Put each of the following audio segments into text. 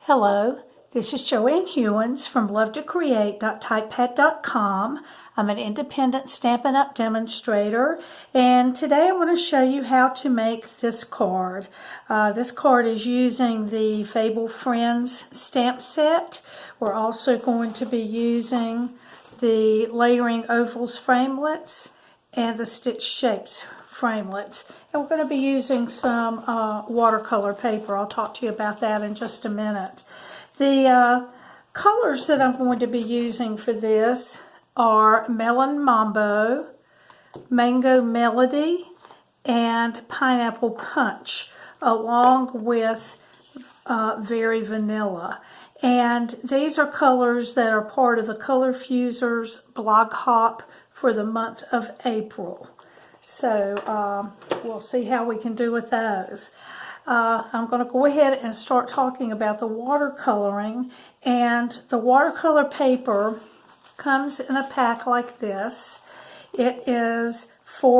Hello, this is Joanne Hewins from LoveToCreate.typepad.com. I'm an independent Stampin' Up! Demonstrator, and today I want to show you how to make this card. This card is using the Fable Friends stamp set. We're also going to be using the Layering Ovals framelits and the Stitch Shapes framelits. And we're going to be using some watercolor paper. I'll talk to you about that in just a minute. The colors that I'm going to be using for this are Melon Mambo, Mango Melody, and Pineapple Punch, along with Very Vanilla. And these are colors that are part of the Color Fusers blog hop for the month of April. So we'll see how we can do with those. I'm going to go ahead and start talking about the watercoloring. And the watercolor paper comes in a pack like this. It is 6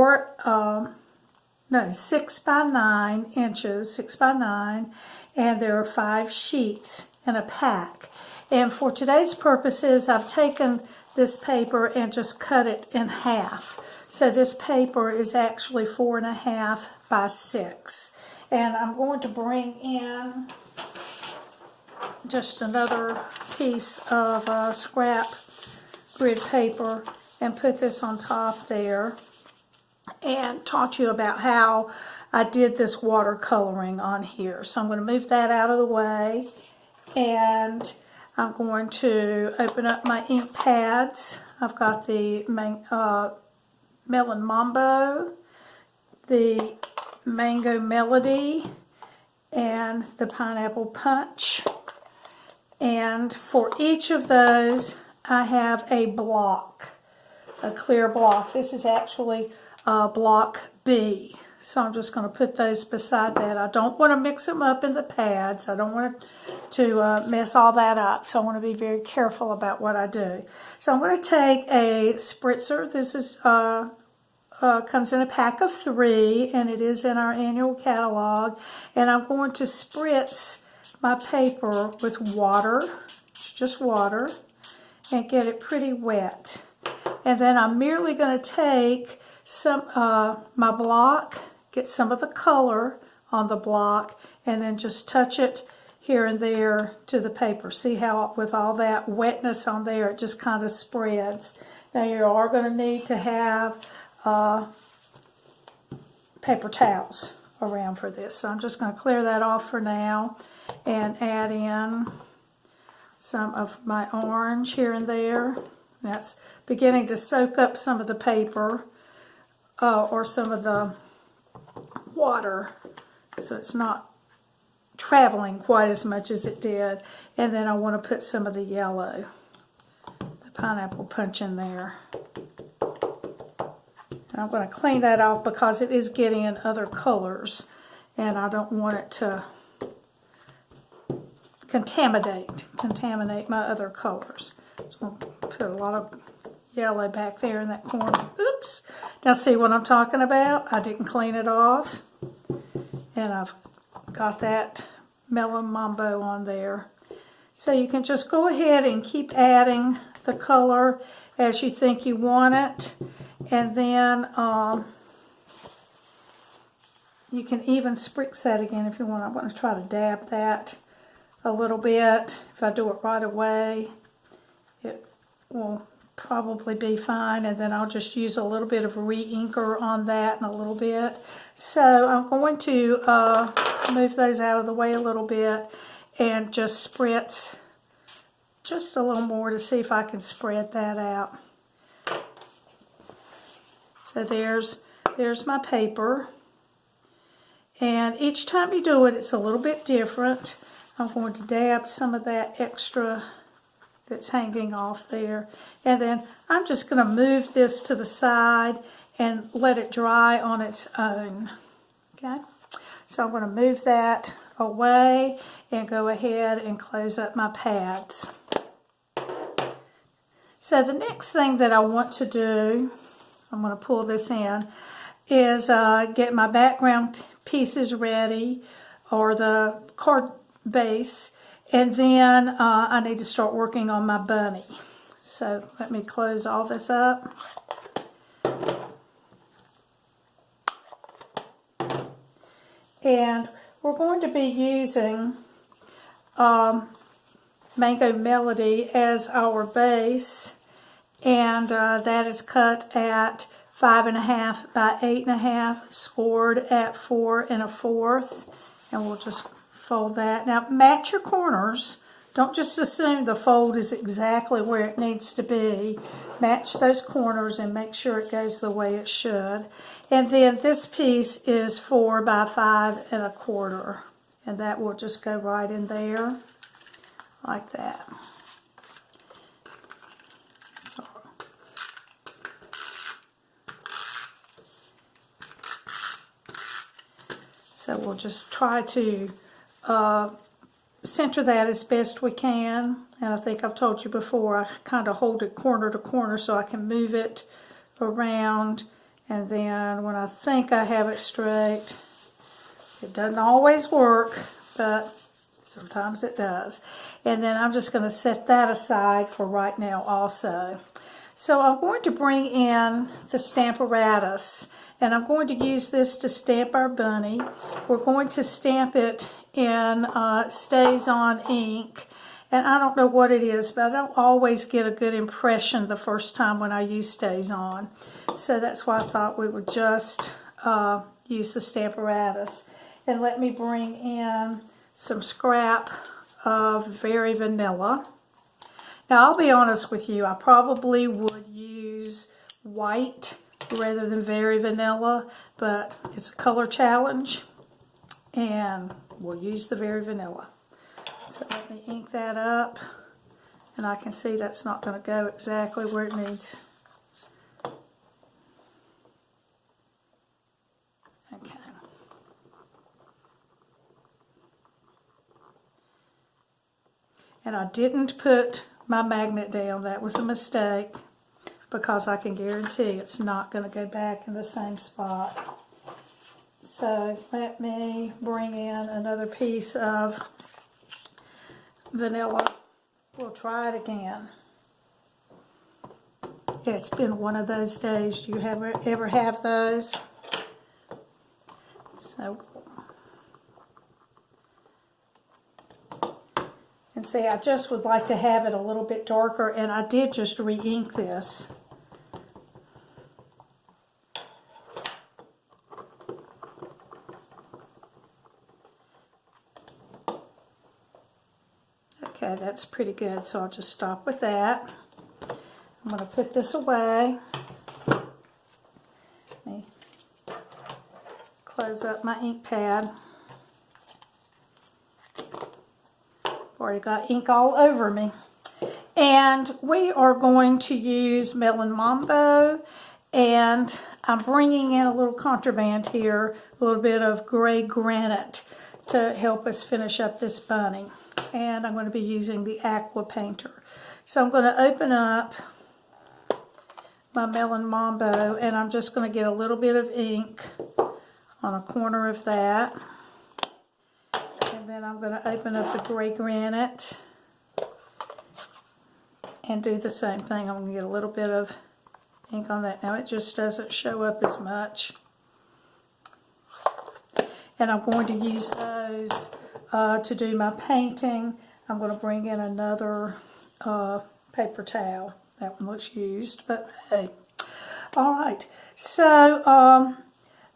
by 9 inches, 6 by 9, and there are 5 sheets in a pack. And for today's purposes, I've taken this paper and just cut it in half. So this paper is actually 4.5 by 6. And I'm going to bring in just another piece of scrap grid paper and put this on top there and talk to you about how I did this watercoloring on here. So I'm going to move that out of the way, and I'm going to open up my ink pads. I've got the Melon Mambo, the Mango Melody, and the Pineapple Punch. And for each of those, I have a block, a clear block. This is actually block B. So I'm just going to put those beside that. I don't want to mix them up in the pads. I don't want to mess all that up. So I want to be very careful about what I do. So I'm going to take a spritzer. This is comes in a pack of 3, and it is in our annual catalog. And I'm going to spritz my paper with water, just water, and get it pretty wet. And then I'm merely going to take some my block, get some of the color on the block, and then just touch it here and there to the paper. See how with all that wetness on there, it just kind of spreads. Now you are going to need to have paper towels around for this. So I'm just going to clear that off for now and add in some of my orange here and there. That's beginning to soak up some of the paper or some of the water, so it's not traveling quite as much as it did. And then I want to put some of the yellow, the Pineapple Punch, in there. And I'm going to clean that off because it is getting in other colors, and I don't want it to contaminate my other colors. So I'm going to put a lot of yellow back there in that corner. Oops! Now see what I'm talking about? I didn't clean it off, and I've got that Melon Mambo on there. So you can just go ahead and keep adding the color as you think you want it. And then you can even spritz that again if you want. I'm going to try to dab that a little bit. If I do it right away, it will probably be fine. And then I'll just use a little bit of re-inker on that in a little bit. So I'm going to move those out of the way a little bit and just spritz just a little more to see if I can spread that out. So there's my paper. And each time you do it, it's a little bit different. I'm going to dab some of that extra that's hanging off there. And then I'm just going to move this to the side and let it dry on its own. Okay? So I'm going to move that away and go ahead and close up my pads. So the next thing that I want to do, I'm going to pull this in, is get my background pieces ready, or the card base, And then I need to start working on my bunny. So let me close all this up. And we're going to be using Mango Melody as our base. And that is cut at 5.5 by 8.5, scored at 4 1/4. And we'll just fold that. Now match your corners. Don't just assume the fold is exactly where it needs to be. Match those corners and make sure it goes the way it should. And then this piece is 4 by 5 1/4. And that will just go right in there, like that. So we'll just try to center that as best we can. And I think I've told you before, I kind of hold it corner to corner so I can move it around. And then when I think I have it straight, it doesn't always work, but sometimes it does. And then I'm just going to set that aside for right now also. So I'm going to bring in the Stamparatus. And I'm going to use this to stamp our bunny. We're going to stamp it in Stays On ink. And I don't know what it is, but I don't always get a good impression the first time when I use Stays On. So that's why I thought we would just use the Stamparatus. And let me bring in some scrap of Very Vanilla. Now I'll be honest with you, I probably would use white rather than Very Vanilla, but it's a color challenge and we'll use the Very Vanilla. So let me ink that up, and I can see that's not going to go exactly where it needs. Okay. And I didn't put my magnet down. That was a mistake, because I can guarantee it's not going to go back in the same spot. So let me bring in another piece of vanilla. We'll try it again. It's been one of those days. Do you ever have those? So, and see, I just would like to have it a little bit darker, and I did just re-ink this. Okay, that's pretty good, so I'll just stop with that. I'm going to put this away. Let me close up my ink pad. Already got ink all over me. And we are going to use Melon Mambo, and I'm bringing in a little contraband here, a little bit of gray granite to help us finish up this bunny. And I'm going to be using the Aqua Painter. So I'm going to open up my Melon Mambo, and I'm just going to get a little bit of ink on a corner of that. And then I'm going to open up the gray granite and do the same thing. I'm going to get a little bit of ink on that. Now it just doesn't show up as much. And I'm going to use those to do my painting. I'm going to bring in another paper towel. That one looks used, but hey. All right, so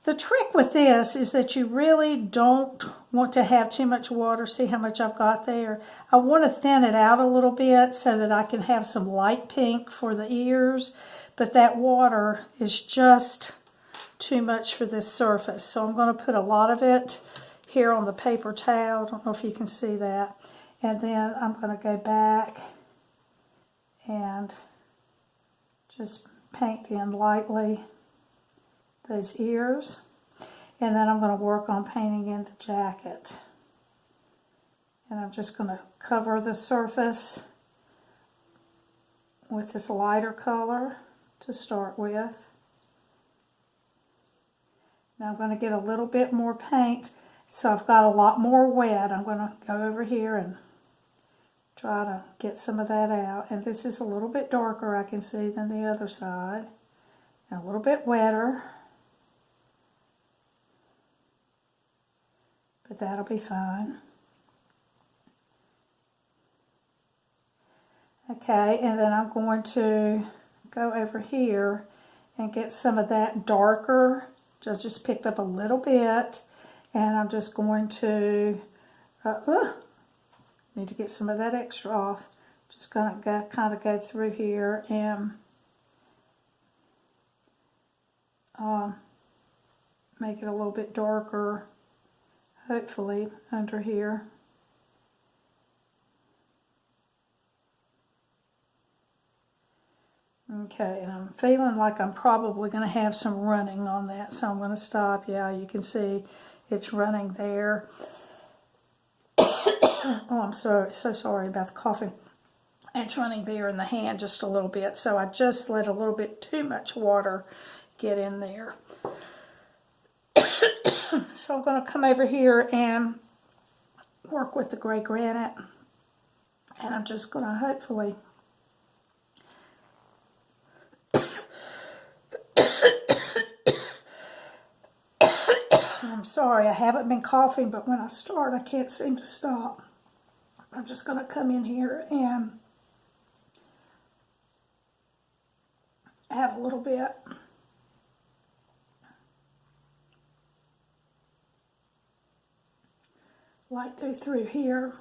the trick with this is that you really don't want to have too much water. See how much I've got there? I want to thin it out a little bit so that I can have some light pink for the ears, but that water is just too much for this surface. So I'm going to put a lot of it here on the paper towel. I don't know if you can see that. And then I'm going to go back and just paint in lightly those ears. And then I'm going to work on painting in the jacket. And I'm just going to cover the surface with this lighter color to start with. Now I'm going to get a little bit more paint, so I've got a lot more wet. I'm going to go over here and Try to get some of that out. And this is a little bit darker, I can see, than the other side. And a little bit wetter. But that'll be fine. Okay, and then I'm going to go over here and get some of that darker. Just picked up a little bit. And I'm just going to, need to get some of that extra off. Just going to kind of go through here and make it a little bit darker, hopefully, under here. Okay, and I'm feeling like I'm probably going to have some running on that, so I'm going to stop. Yeah, you can see it's running there. Oh, I'm so sorry about the coughing. It's running there in the hand just a little bit, so I just let a little bit too much water get in there. So I'm going to come over here and work with the gray granite, and I'm just going to hopefully I'm sorry, I haven't been coughing, but when I start, I can't seem to stop. I'm just going to come in here and add a little bit. Light go through here.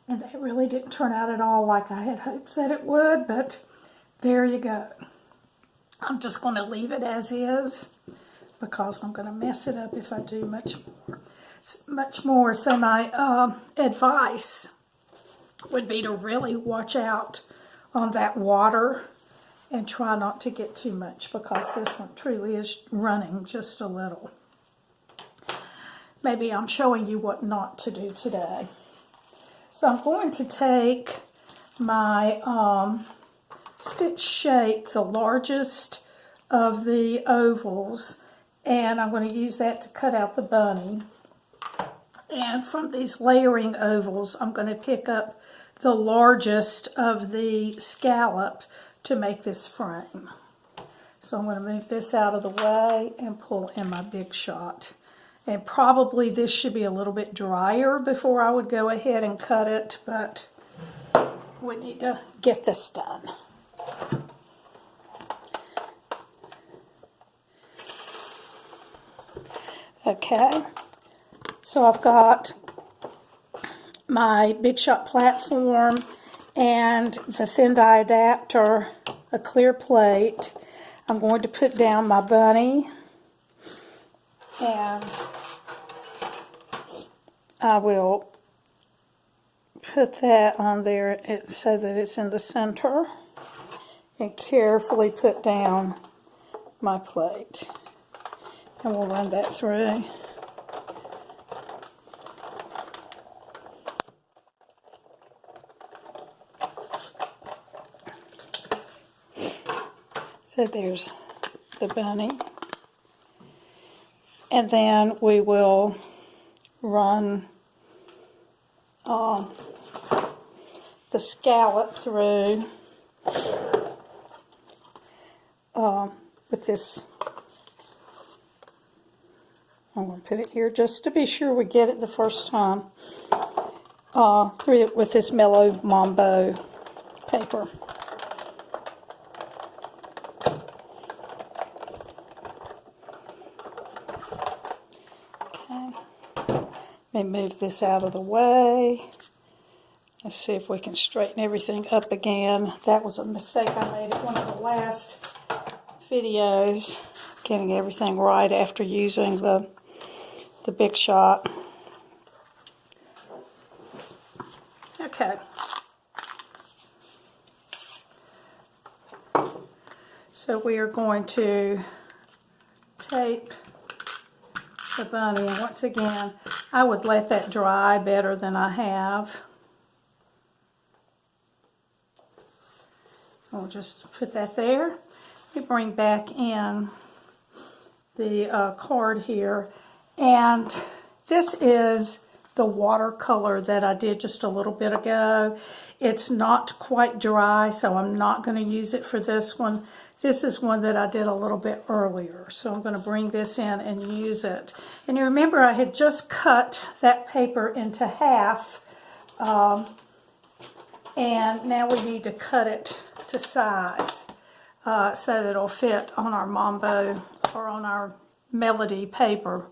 And that really didn't turn out at all like I had hoped that it would, but there you go. I'm just going to leave it as is because I'm going to mess it up if I do much more. So my advice would be to really watch out on that water and try not to get too much because this one truly is running just a little. Maybe I'm showing you what not to do today. So I'm going to take my stitch shape, the largest of the ovals, and I'm going to use that to cut out the bunny. And from these layering ovals, I'm going to pick up the largest of the scallop to make this frame. So I'm going to move this out of the way and pull in my big shot. And probably this should be a little bit drier before I would go ahead and cut it, but we need to get this done. Okay, so I've got my Big Shot platform and the thin die adapter, a clear plate. I'm going to put down my bunny, and I will put that on there so that it's in the center and carefully put down my plate. And we'll run that through. So there's the bunny. And then we will run the scallop through with this. I'm going to put it here just to be sure we get it the first time. Through it with this Melon Mambo paper. Let me move this out of the way. Let's see if we can straighten everything up again. That was a mistake I made at one of the last videos, getting everything right after using the Big Shot. Okay. So we are going to tape the bunny, and once again, I would let that dry better than I have. We'll just put that there. We bring back in the card here, and this is the watercolor that I did just a little bit ago. It's not quite dry, so I'm not going to use it for this one. This is one that I did a little bit earlier, so I'm going to bring this in and use it. And you remember I had just cut that paper into half, and now we need to cut it to size so that it'll fit on our Mambo or on our Melody paper,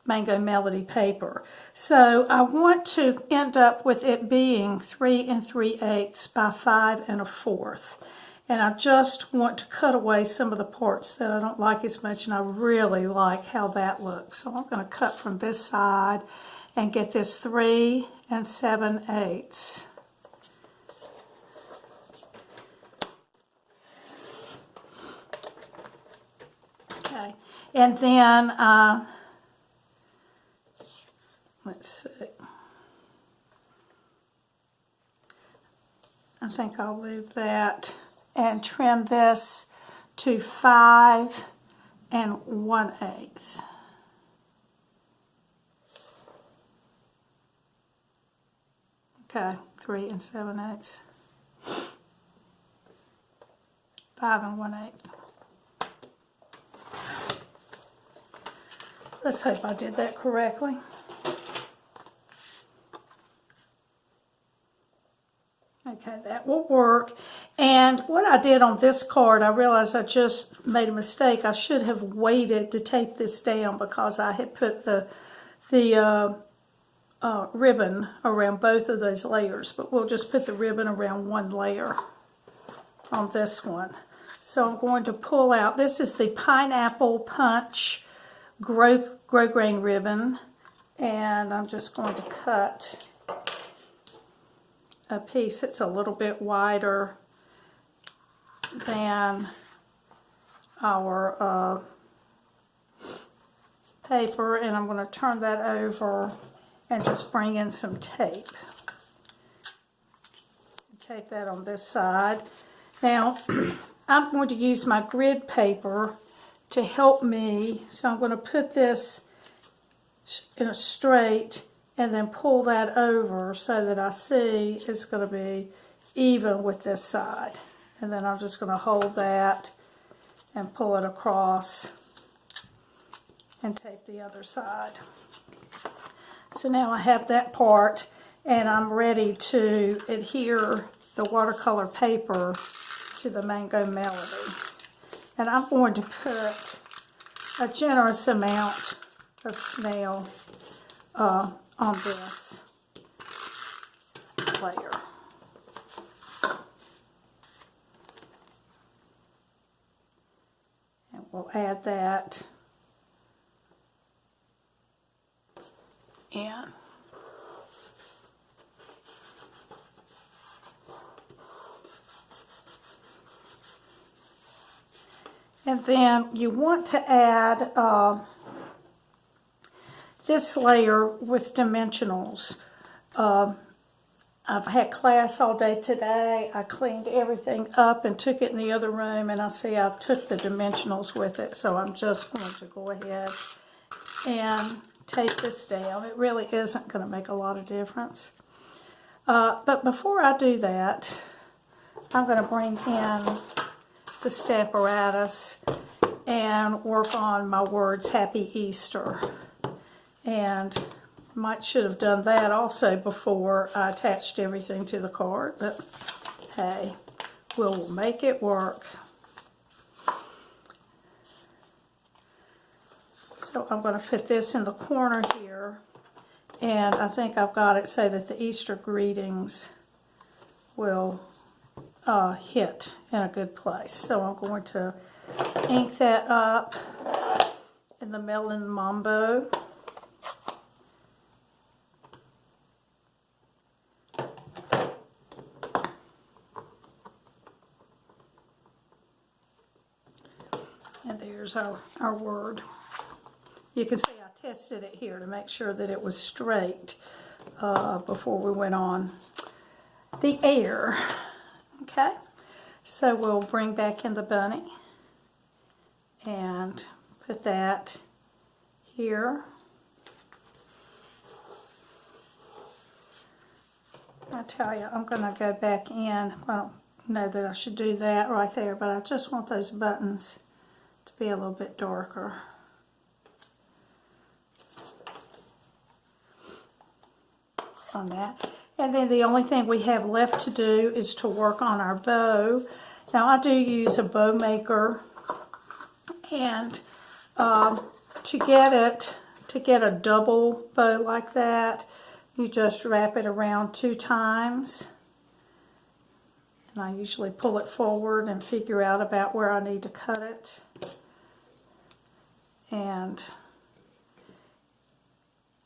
Mango Melody paper. So I want to end up with it being 3 3/8 by 5 1/4. And I just want to cut away some of the parts that I don't like as much, and I really like how that looks. So I'm going to cut from this side and get this 3 7/8. Okay, and then let's see. I think I'll leave that and trim this to 5 1/8. Okay, 3 7/8. 5 1/8. Let's hope I did that correctly. Okay, that will work. And what I did on this card, I realized I just made a mistake. I should have waited to tape this down because I had put the ribbon around both of those layers. But we'll just put the ribbon around one layer on this one. So I'm going to pull out, this is the Pineapple Punch Grosgrain ribbon. And I'm just going to cut a piece that's a little bit wider than our paper, and I'm going to turn that over and just bring in some tape. Tape that on this side. Now I'm going to use my grid paper to help me, so I'm going to put this in a straight and then pull that over so that I see it's going to be even with this side. And then I'm just going to hold that and pull it across and tape the other side. So now I have that part, and I'm ready to adhere the watercolor paper to the Mango Melody. And I'm going to put a generous amount of snail on this layer. And we'll add that in. And then you want to add this layer with dimensionals. I've had class all day today. I cleaned everything up and took it in the other room, and I see I took the dimensionals with it, so I'm just going to go ahead and tape this down. It really isn't going to make a lot of difference. But before I do that, I'm going to bring in the Stamparatus and work on my words Happy Easter. And should have done that also before I attached everything to the card, but hey, we'll make it work. So I'm going to put this in the corner here, and I think I've got it so that the Easter greetings will hit in a good place. So I'm going to ink that up in the Melon Mambo. And there's our word. You can see I tested it here to make sure that it was straight before we went on the air. Okay, So we'll bring back in the bunny and put that here. I tell you, I'm going to go back in. I don't know that I should do that right there, but I just want those buttons to be a little bit darker. On that. And then the only thing we have left to do is to work on our bow. Now I do use a bow maker, and to get a double bow like that, you just wrap it around 2 times. And I usually pull it forward and figure out about where I need to cut it. And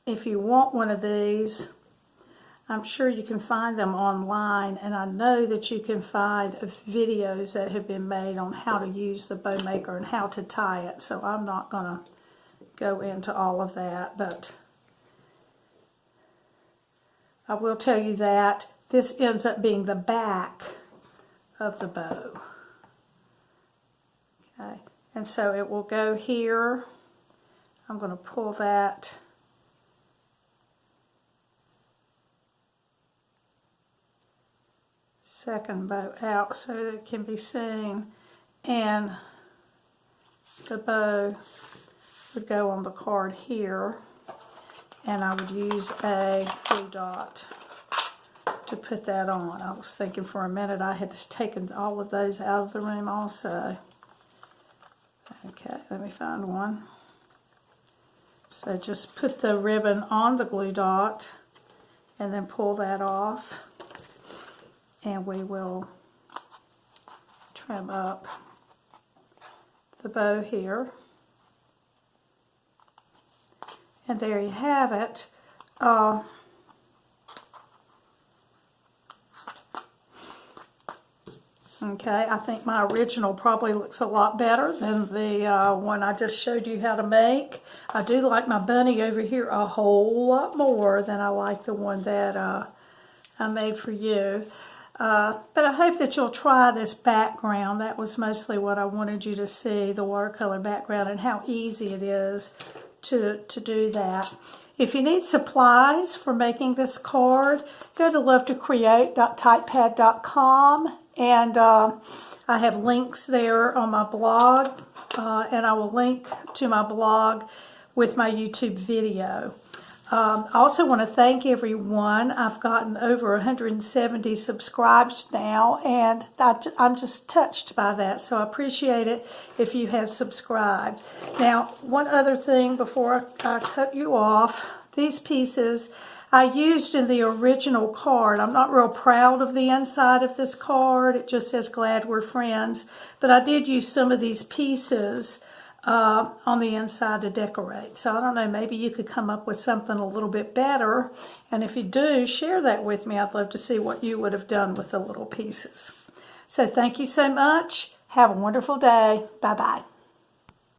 if you want one of these, I'm sure you can find them online, and I know that you can find videos that have been made on how to use the bow maker and how to tie it. So I'm not going to go into all of that, but I will tell you that this ends up being the back of the bow. Okay, and so it will go here. I'm going to pull that second bow out so that it can be seen, and the bow would go on the card here, and I would use a glue dot to put that on. I was thinking for a minute I had taken all of those out of the room also. Okay, let me find one. So just put the ribbon on the glue dot and then pull that off, and we will trim up the bow here. And there you have it. Okay, I think my original probably looks a lot better than the one I just showed you how to make. I do like my bunny over here a whole lot more than I like the one that I made for you. But I hope that you'll try this background. That was mostly what I wanted you to see, the watercolor background, and how easy it is to do that. If you need supplies for making this card, go to lovetocreate.typepad.com, and I have links there on my blog, and I will link to my blog with my YouTube video. I also want to thank everyone. I've gotten over 170 subscribers now, and I'm just touched by that, so I appreciate it if you have subscribed. Now, one other thing before I cut you off, these pieces I used in the original card. I'm not real proud of the inside of this card. It just says "Glad We're Friends," but I did use some of these pieces on the inside to decorate. So I don't know, maybe you could come up with something a little bit better, and if you do, share that with me. I'd love to see what you would have done with the little pieces. So thank you so much. Have a wonderful day. Bye-bye.